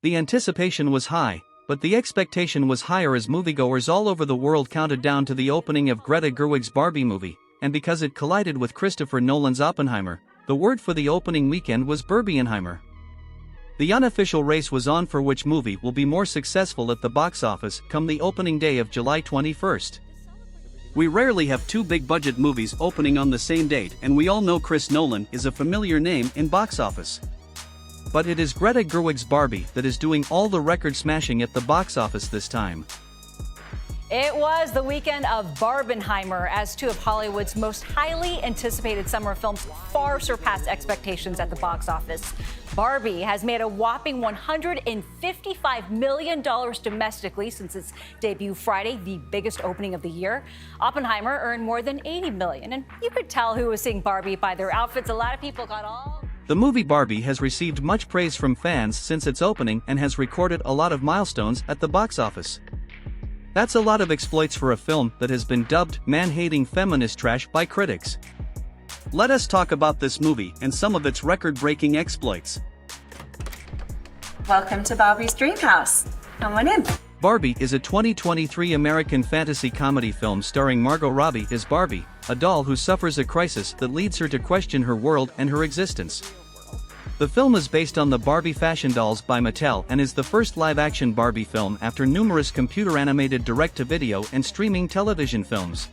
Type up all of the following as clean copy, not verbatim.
The anticipation was high, but the expectation was higher as moviegoers all over the world counted down to the opening of Greta Gerwig's Barbie movie, and because it collided with Christopher Nolan's Oppenheimer, the word for the opening weekend was Barbenheimer. The unofficial race was on for which movie will be more successful at the box office come the opening day of July 21st. We rarely have two big-budget movies opening on the same date, and we all know Chris Nolan is a familiar name in box office. But it is Greta Gerwig's Barbie that is doing all the record smashing at the box office this time. It was the weekend of Barbenheimer as two of Hollywood's most highly anticipated summer films far surpassed expectations at the box office. Barbie has made a whopping $155 million domestically since its debut Friday, the biggest opening of the year. Oppenheimer earned more than $80 million, and you could tell who was seeing Barbie by their outfits. A lot of people got all... The movie Barbie has received much praise from fans since its opening and has recorded a lot of milestones at the box office. That's a lot of exploits for a film that has been dubbed man-hating feminist trash by critics. Let us talk about this movie and some of its record-breaking exploits. Welcome to Barbie's Dream House. Come on in. Barbie is a 2023 American fantasy comedy film starring Margot Robbie as Barbie, a doll who suffers a crisis that leads her to question her world and her existence. The film is based on the Barbie fashion dolls by Mattel and is the first live-action Barbie film after numerous computer-animated direct-to-video and streaming television films.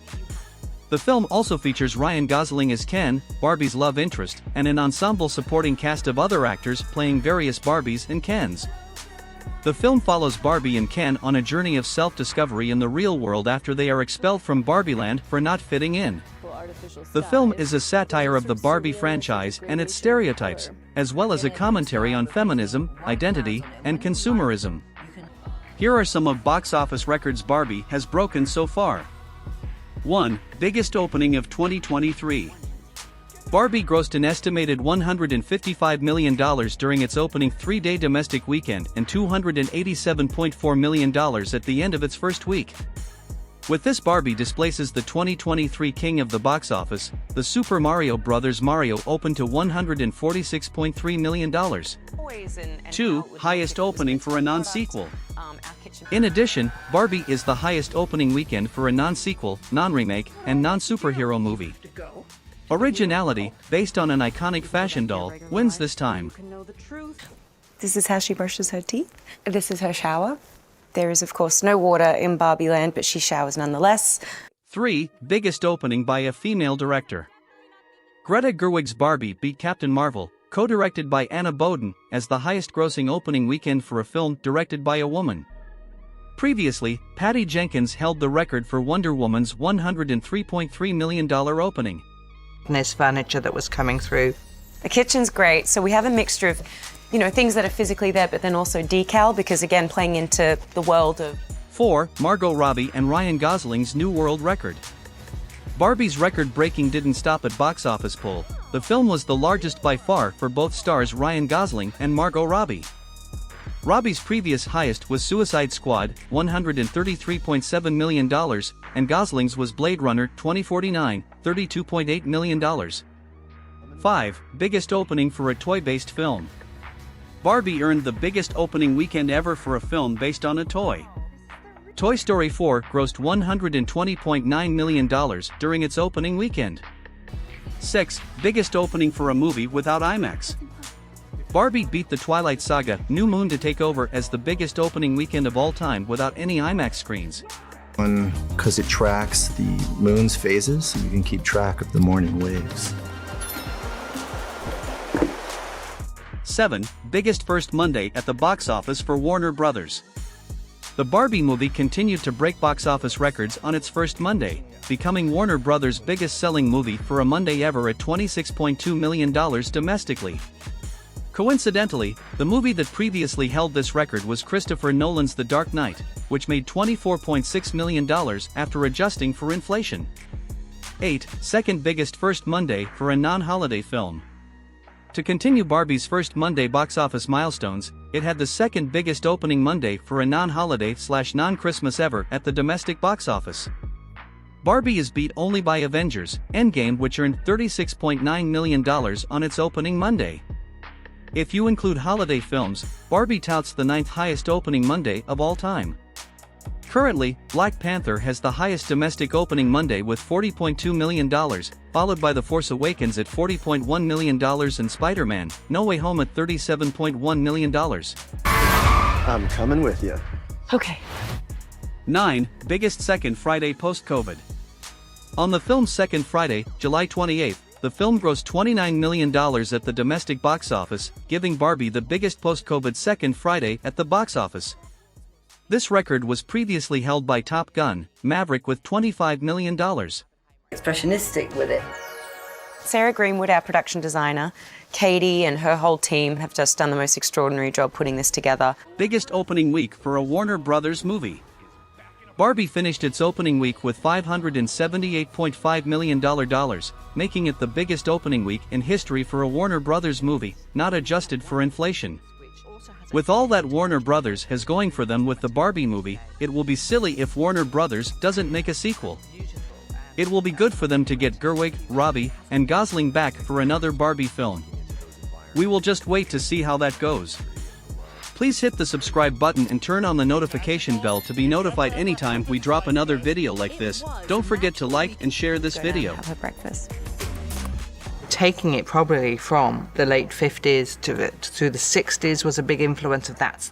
The film also features Ryan Gosling as Ken, Barbie's love interest, and an ensemble supporting cast of other actors playing various Barbies and Kens. The film follows Barbie and Ken on a journey of self-discovery in the real world after they are expelled from Barbieland for not fitting in. The film is a satire of the Barbie franchise and its stereotypes, as well as a commentary on feminism, identity, and consumerism. Here are some of box office records Barbie has broken so far. 1. Biggest opening of 2023. Barbie grossed an estimated $155 million during its opening 3-day domestic weekend and $287.4 million at the end of its first week. With this, Barbie displaces the 2023 king of the box office, the Super Mario Bros. Mario opened to $146.3 million. 2. Highest opening for a non-sequel. In addition, Barbie is the highest opening weekend for a non-sequel, non-remake, and non-superhero movie. Originality, based on an iconic fashion doll, wins this time. This is how she brushes her teeth. This is her shower. There is, of course, no water in Barbie Land, but she showers nonetheless. 3. Biggest opening by a female director. Greta Gerwig's Barbie beat Captain Marvel, co-directed by Anna Boden, as the highest-grossing opening weekend for a film directed by a woman. Previously, Patty Jenkins held the record for Wonder Woman's $103.3 million opening. There's furniture that was coming through. The kitchen's great, so we have a mixture of, things that are physically there, but then also decal, because again, playing into the world of... 4. Margot Robbie and Ryan Gosling's new world record. Barbie's record-breaking didn't stop at box office poll. The film was the largest by far for both stars Ryan Gosling and Margot Robbie. Robbie's previous highest was Suicide Squad, $133.7 million, and Gosling's was Blade Runner 2049, $32.8 million. 5. Biggest opening for a toy-based film. Barbie earned the biggest opening weekend ever for a film based on a toy. Toy Story 4 grossed $120.9 million during its opening weekend. 6. Biggest opening for a movie without IMAX. Barbie beat the Twilight Saga: New Moon to take over as the biggest opening weekend of all time without any IMAX screens. Because it tracks the moon's phases, so you can keep track of the morning waves. 7. Biggest first Monday at the box office for Warner Bros. The Barbie movie continued to break box office records on its first Monday, becoming Warner Bros.' biggest-selling movie for a Monday ever at $26.2 million domestically. Coincidentally, the movie that previously held this record was Christopher Nolan's The Dark Knight, which made $24.6 million after adjusting for inflation. 8. Second biggest first Monday for a non-holiday film. To continue Barbie's first Monday box office milestones, it had the second biggest opening Monday for a non-holiday/non-Christmas ever at the domestic box office. Barbie is beat only by Avengers: Endgame, which earned $36.9 million on its opening Monday. If you include holiday films, Barbie touts the 9th highest opening Monday of all time. Currently, Black Panther has the highest domestic opening Monday with $40.2 million, followed by The Force Awakens at $40.1 million and Spider-Man: No Way Home at $37.1 million. I'm coming with you. Okay. 9. Biggest second Friday post-COVID. On the film's second Friday, July 28th, the film grossed $29 million at the domestic box office, giving Barbie the biggest post-COVID second Friday at the box office. This record was previously held by Top Gun: Maverick with $25 million. Expressionistic with it. Sarah Greenwood, our production designer, Katie and her whole team have just done the most extraordinary job putting this together. Biggest opening week for a Warner Brothers movie. Barbie finished its opening week with $578.5 million, making it the biggest opening week in history for a Warner Brothers movie, not adjusted for inflation. With all that Warner Brothers has going for them with the Barbie movie, it will be silly if Warner Brothers doesn't make a sequel. It will be good for them to get Gerwig, Robbie, and Gosling back for another Barbie film. We will just wait to see how that goes. Please hit the subscribe button and turn on the notification bell to be notified anytime we drop another video like this. Don't forget to like and share this video. Have her breakfast. Taking it probably from the late 50s to the 60s was a big influence of that